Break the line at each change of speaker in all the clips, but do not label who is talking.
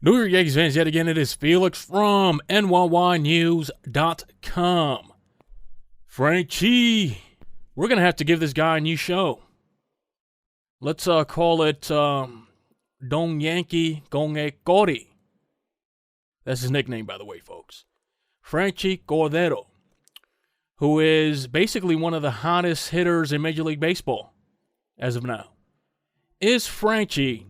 New York Yankees fans, yet again, it is Felix from NYYNEWS.com. Franchy, we're going to have to give this guy a new show. Let's call it Don Yankee Gonge Cori. That's his nickname, by the way, folks. Franchy Cordero, who is basically one of the hottest hitters in Major League Baseball as of now. Is Franchy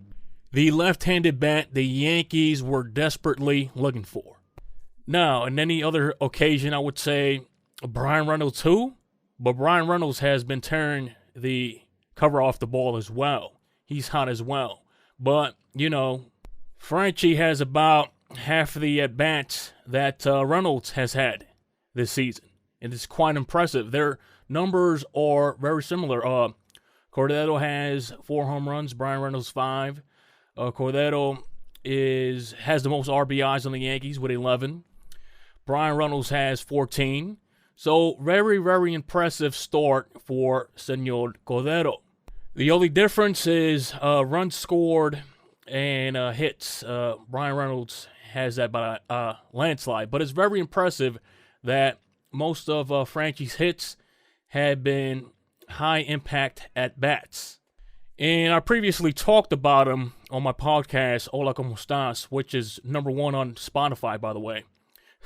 the left-handed bat the Yankees were desperately looking for? Now, in any other occasion, I would say Brian Reynolds too, but Brian Reynolds has been tearing the cover off the ball as well. He's hot as well. But, you know, Franchy has about half of the at-bats that Reynolds has had this season. And it's quite impressive. Their numbers are very similar. Cordero has 4 home runs, Brian Reynolds 5. Cordero has the most RBIs on the Yankees with 11. Brian Reynolds has 14. So very, very impressive start for Senor Cordero. The only difference is runs scored and hits. Brian Reynolds has that by a landslide. But it's very impressive that most of Franchy's hits have been high-impact at-bats. And I previously talked about him on my podcast, Hola, ¿Cómo estás?, which is number 1 on Spotify, by the way.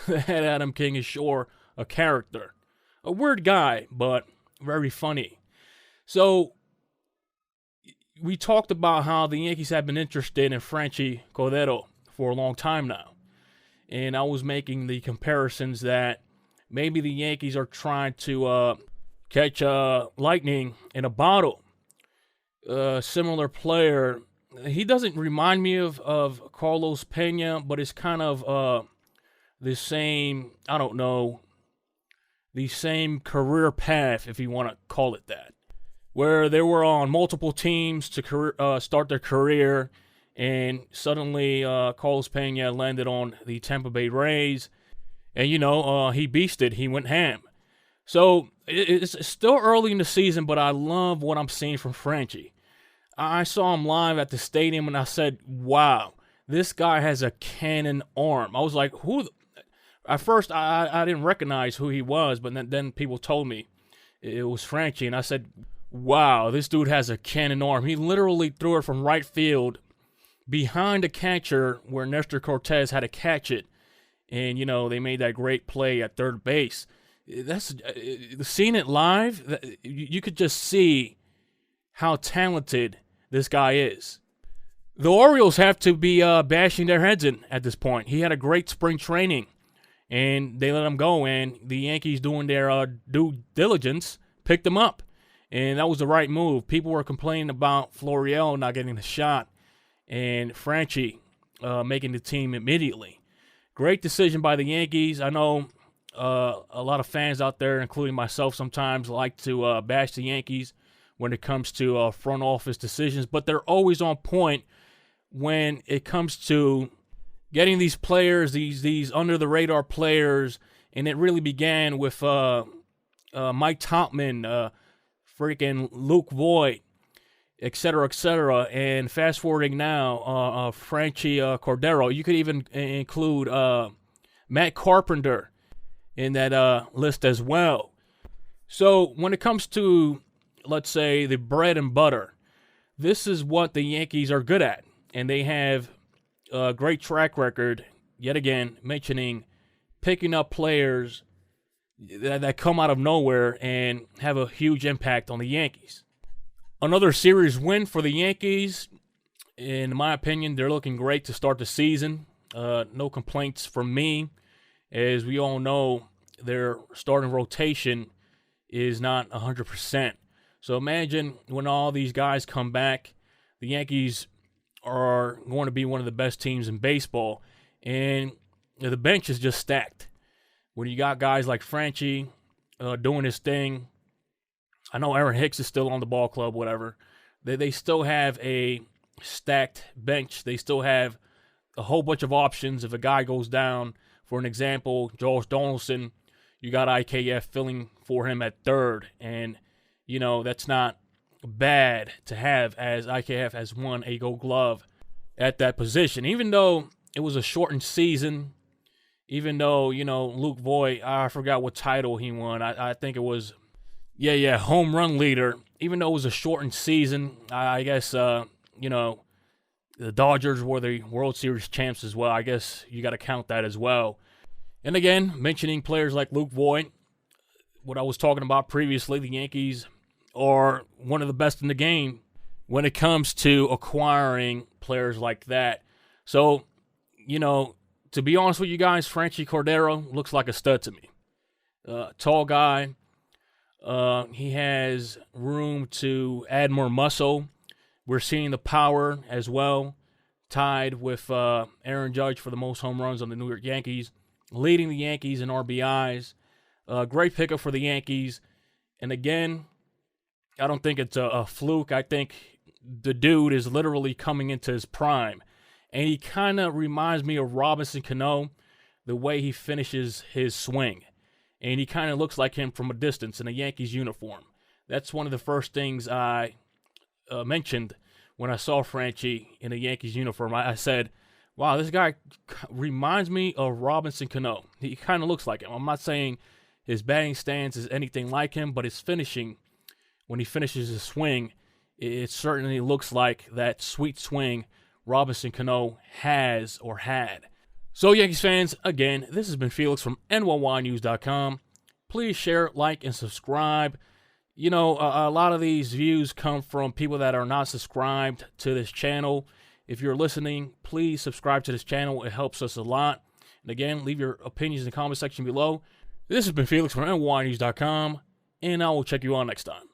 That Adam King is sure a character. A weird guy, but very funny. So, we talked about how the Yankees have been interested in Franchy Cordero for a long time now. And I was making the comparisons that maybe the Yankees are trying to catch lightning in a bottle. Similar player. He doesn't remind me of Carlos Pena, but it's kind of the same, I don't know, the same career path, if you want to call it that, where they were on multiple teams to start their career, and suddenly Carlos Pena landed on the Tampa Bay Rays, and, you know, he beasted. He went ham. So it's still early in the season, but I love what I'm seeing from Franchy. I saw him live at the stadium, and I said, wow, this guy has a cannon arm. I was like, who? At first, I didn't recognize who he was, but then people told me it was Franchy, and I said, wow, this dude has a cannon arm. He literally threw it from right field behind the catcher where Nestor Cortez had to catch it. And, you know, they made that great play at third base. That's seeing it live, you could just see how talented this guy is. The Orioles have to be bashing their heads in at this point. He had a great spring training, and they let him go, and the Yankees, doing their due diligence, picked him up. And that was the right move. People were complaining about Florial not getting the shot, and Franchy making the team immediately. Great decision by the Yankees. I know a lot of fans out there, including myself sometimes, like to bash the Yankees when it comes to front office decisions, but they're always on point when it comes to getting these players, these under-the-radar players, and it really began with Mike Topman, freaking Luke Voigt, etc., and fast-forwarding now, Franchy Cordero. You could even include Matt Carpenter in that list as well. So when it comes to, let's say, the bread and butter, this is what the Yankees are good at. And they have a great track record, yet again, mentioning picking up players that come out of nowhere and have a huge impact on the Yankees. Another series win for the Yankees. In my opinion, they're looking great to start the season. No complaints from me. As we all know, their starting rotation is not 100%. So imagine when all these guys come back, the Yankees are going to be one of the best teams in baseball. And the bench is just stacked. When you got guys like Franchy doing his thing, I know Aaron Hicks is still on the ball club, whatever. They still have a stacked bench. They still have a whole bunch of options if a guy goes down. For an example, Josh Donaldson, you got IKF filling for him at third. And, you know, that's not bad to have, as IKF has won a Gold Glove at that position. Even though it was a shortened season, even though, Luke Voit, I forgot what title he won. I think it was, home run leader. Even though it was a shortened season, I guess, the Dodgers were the World Series champs as well. I guess you got to count that as well. And again, mentioning players like Luke Voit, what I was talking about previously, the Yankees are one of the best in the game when it comes to acquiring players like that. So, to be honest with you guys, Franchy Cordero looks like a stud to me. Tall guy. He has room to add more muscle. We're seeing the power as well, tied with Aaron Judge for the most home runs on the New York Yankees, leading the Yankees in RBIs. Great pickup for the Yankees. And again, I don't think it's a fluke. I think the dude is literally coming into his prime. And he kind of reminds me of Robinson Cano, the way he finishes his swing. And he kind of looks like him from a distance in a Yankees uniform. That's one of the first things I mentioned when I saw Franchy in a Yankees uniform. I said, wow, this guy reminds me of Robinson Cano. He kind of looks like him. I'm not saying his batting stance is anything like him, but his finishing, when he finishes his swing, it certainly looks like that sweet swing Robinson Cano has or had. So, Yankees fans, again, this has been Felix from NYYNEWS.com. Please share, like, and subscribe. A lot of these views come from people that are not subscribed to this channel. If you're listening, please subscribe to this channel. It helps us a lot. And again, leave your opinions in the comment section below. This has been Felix from NYYNEWS.com, and I will check you out next time.